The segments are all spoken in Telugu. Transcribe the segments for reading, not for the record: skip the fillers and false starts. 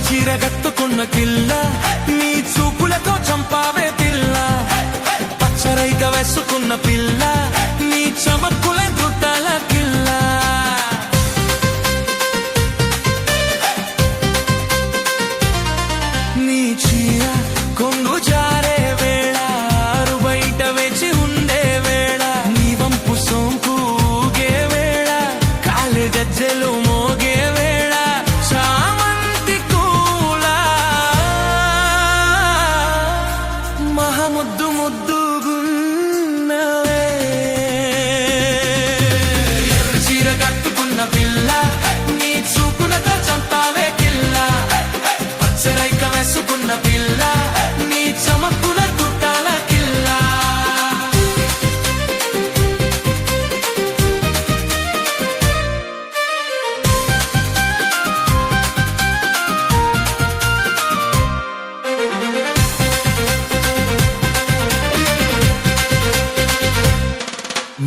చీర కట్టుకున్న కిల్ల నీ చూపులతో చంపావే పిల్ల పచ్చరైక వేసుకున్న పిల్ల నీ చమక్కుల గుట్టల కిల్ల నీ చీర కొంగు జారే వేళ ఆరు బయట వేచి ఉండే వేళ నీ వంపు సోంపు ఊగే వేళ కాలి గజ్జెలు మోగే వేళ చామంతి కూల మహముద్దు ముద్దుగున్నవే చీర కట్టుకున్న పిల్ల నీ చూపులతో చంపావే కిల్ల పచ్చరైక వేసుకున్న పిల్ల నీ చమక్కుల గుట్టాల కిల్ల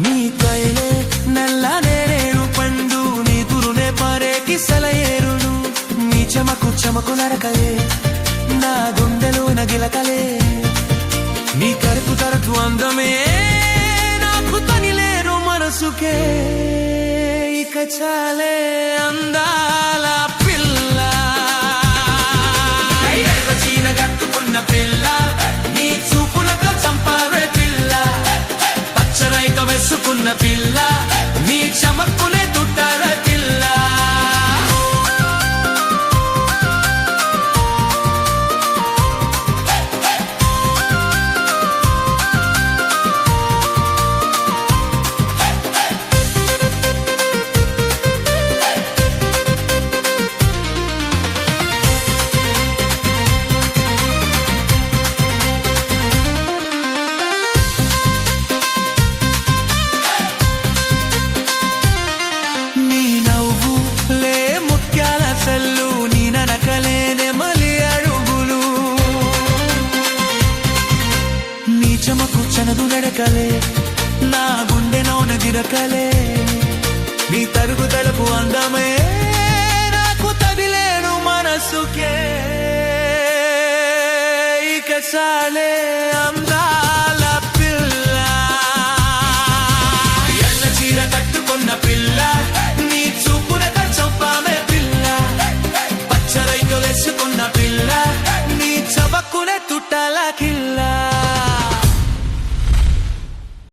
నీ కైలే నల్ల నేరేడు పండు నీ తురునే పారేకి సెలయేరుడు నీ చెమకు నరకలే నా గుండెలో నగిలకలే నీ కరుపు తరకు అందమే నాకు తనిలేరు మనసుకే ఇక చాలే అందాల పిల్ల చీన కట్టుకున్న పిల్ల నీ చూపులతో చంపావే పిల్ల పచ్చరైక వేసుకున్న పిల్ల నీ చమక్కులే తుట్టాల పిల్ల నీ నవ్వు లే ముత్యాల చల్లు నీ ననకలేనే మలి అడుగులు నీ చమకు చనదు నడకలే నా గుండెనోన గిరకలే నీ తరుగు తలుపు అందమే నాకు తగిలేను మనసుకే ఇక చాలే అందాల పిల్ల ఎల్ల చీర కట్టుకున్న పిల్ల నీ చూపులతో చంపావే పిల్ల పచ్చరైక వేసుకున్న పిల్ల నీ చమక్కులే తుట్ట